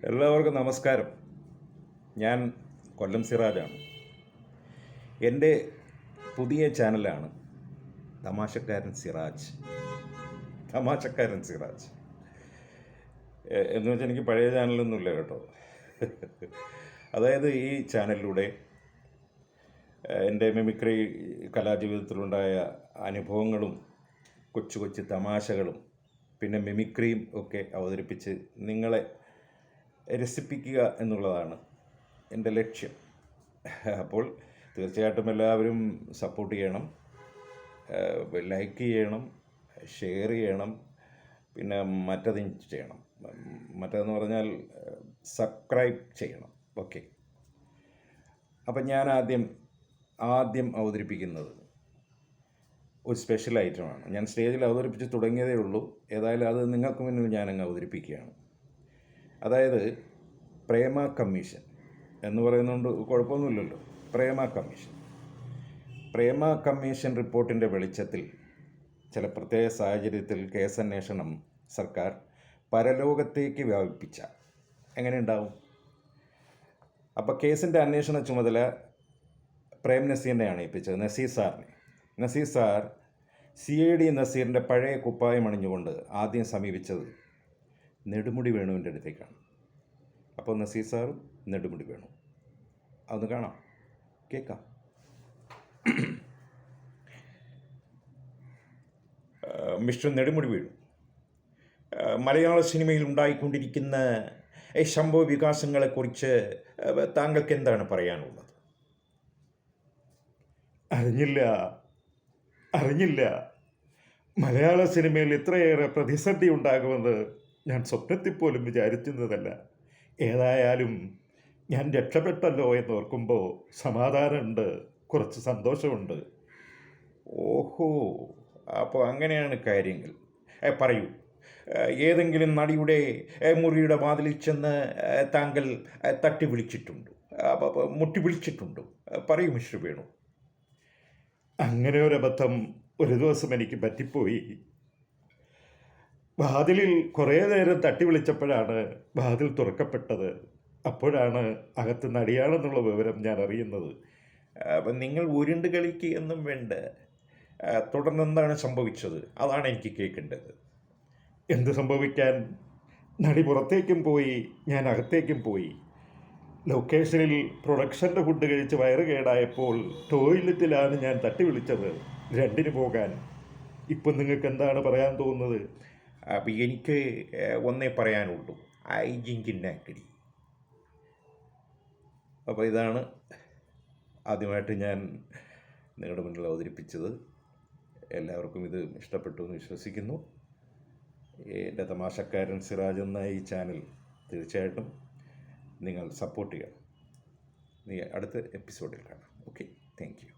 എല്ലാവർക്കും നമസ്കാരം. ഞാൻ കൊല്ലം സിറാജാണ്. എൻ്റെ പുതിയ ചാനലാണ് തമാശക്കാരൻ സിറാജ്. തമാശക്കാരൻ സിറാജ് എന്ന് വെച്ചാൽ എനിക്ക് പഴയ ചാനലൊന്നുമില്ല കേട്ടോ. അതായത് ഈ ചാനലിലൂടെ എൻ്റെ മിമിക്രി കലാജീവിതത്തിലുണ്ടായ അനുഭവങ്ങളും കൊച്ചു കൊച്ചു തമാശകളും പിന്നെ മിമിക്രിയും ഒക്കെ അവതരിപ്പിച്ച് നിങ്ങളെ രസിപ്പിക്കുക എന്നുള്ളതാണ് എൻ്റെ ലക്ഷ്യം. അപ്പോൾ തീർച്ചയായിട്ടും എല്ലാവരും സപ്പോർട്ട് ചെയ്യണം, ലൈക്ക് ചെയ്യണം, ഷെയർ ചെയ്യണം, പിന്നെ മറ്റതും ചെയ്യണം. മറ്റതെന്ന് പറഞ്ഞാൽ സബ്സ്ക്രൈബ് ചെയ്യണം. ഓക്കെ. അപ്പം ഞാൻ ആദ്യം അവതരിപ്പിക്കുന്നത് ഒരു സ്പെഷ്യൽ ഐറ്റമാണ്. ഞാൻ സ്റ്റേജിൽ അവതരിപ്പിച്ച് തുടങ്ങിയതേ ഉള്ളൂ. ഏതായാലും അത് നിങ്ങൾക്ക് മുന്നിൽ ഞാനങ്ങ് അവതരിപ്പിക്കുകയാണ്. അതായത് പ്രേമ കമ്മീഷൻ എന്ന് പറയുന്നതുകൊണ്ട് കുഴപ്പമൊന്നുമില്ലല്ലോ. പ്രേമ കമ്മീഷൻ റിപ്പോർട്ടിൻ്റെ വെളിച്ചത്തിൽ ചില പ്രത്യേക സാഹചര്യത്തിൽ കേസന്വേഷണം സർക്കാർ പരലോകത്തേക്ക് വ്യാപിപ്പിച്ച എങ്ങനെ ഉണ്ടാവും? അപ്പോൾ കേസിൻ്റെ അന്വേഷണ ചുമതല പ്രേം നസീറിനെയാണ് ഏൽപ്പിച്ചത്, നസീർ സാർ CID നസീറിൻ്റെ പഴയ കുപ്പായം അണിഞ്ഞുകൊണ്ട് ആദ്യം സമീപിച്ചത് നെടുമുടി വേണുവിൻ്റെ അടുത്തേക്കാണ്. അപ്പോൾ നസീർ സാറും നെടുമുടി വേണു അതൊന്ന് കാണാം, കേൾക്കാം. മിസ്റ്റർ നെടുമുടി വേണു, മലയാള സിനിമയിൽ ഉണ്ടായിക്കൊണ്ടിരിക്കുന്ന സംഭവ വികാസങ്ങളെക്കുറിച്ച് താങ്കൾക്ക് എന്താണ് പറയാനുള്ളത്? അറിഞ്ഞില്ല. മലയാള സിനിമയിൽ ഇത്രയേറെ പ്രതിസന്ധി ഉണ്ടാകുമെന്ന് ഞാൻ സ്വപ്നത്തിൽ പോലും വിചാരിച്ചിരുന്നതല്ല. ഏതായാലും ഞാൻ രക്ഷപ്പെട്ടല്ലോ എന്നോർക്കുമ്പോൾ സമാധാനമുണ്ട്, കുറച്ച് സന്തോഷമുണ്ട്. ഓഹോ, അപ്പോൾ അങ്ങനെയാണ് കാര്യങ്ങൾ. പറയൂ, ഏതെങ്കിലും നടിയുടെ മുറിയുടെ വാതിലിൽ ചെന്ന് താങ്കൾ തട്ടി വിളിച്ചിട്ടുണ്ടോ, മുട്ടി വിളിച്ചിട്ടുണ്ടോ? പറയൂ മിസ്റ്റർ വേണു. അങ്ങനെ ഒരു അബദ്ധം ഒരു ദിവസം എനിക്ക് പറ്റിപ്പോയി. വാതിലിൽ കുറേ നേരം തട്ടി വിളിച്ചപ്പോഴാണ് വാതിൽ തുറക്കപ്പെട്ടത്. അപ്പോഴാണ് അകത്ത് നടിയാണെന്നുള്ള വിവരം ഞാൻ അറിയുന്നത്. അപ്പം നിങ്ങൾ ഉരുണ്ട് കളിക്കുകയൊന്നും വേണ്ട. തുടർന്ന് എന്താണ് സംഭവിച്ചത്? അതാണ് എനിക്ക് കേൾക്കേണ്ടത്. എന്ത് സംഭവിക്കാൻ? നടി പുറത്തേക്കും പോയി, ഞാൻ അകത്തേക്കും പോയി. ലൊക്കേഷനിൽ പ്രൊഡക്ഷൻ്റെ ഫുഡ് കഴിച്ച് വയറ് കേടായപ്പോൾ ടോയ്ലറ്റിലാണ് ഞാൻ തട്ടി വിളിച്ചത്, രണ്ടിന് പോകാൻ. ഇപ്പം നിങ്ങൾക്ക് എന്താണ് പറയാൻ തോന്നുന്നത്? അപ്പം എനിക്ക് ഒന്നേ പറയാനുള്ളൂ, ഐ ജിങ്കിന്നാക്കടി. അപ്പോൾ ഇതാണ് ആദ്യമായിട്ട് ഞാൻ നിങ്ങളുടെ മുന്നിൽ അവതരിപ്പിച്ചത്. എല്ലാവർക്കും ഇത് ഇഷ്ടപ്പെട്ടു എന്ന് വിശ്വസിക്കുന്നു. എൻ്റെ തമാശക്കാരൻ സിറാജ് എന്ന ഈ ചാനൽ തീർച്ചയായിട്ടും നിങ്ങൾ സപ്പോർട്ട് ചെയ്യണം. അടുത്ത എപ്പിസോഡിൽ കാണാം. Okay, thank you.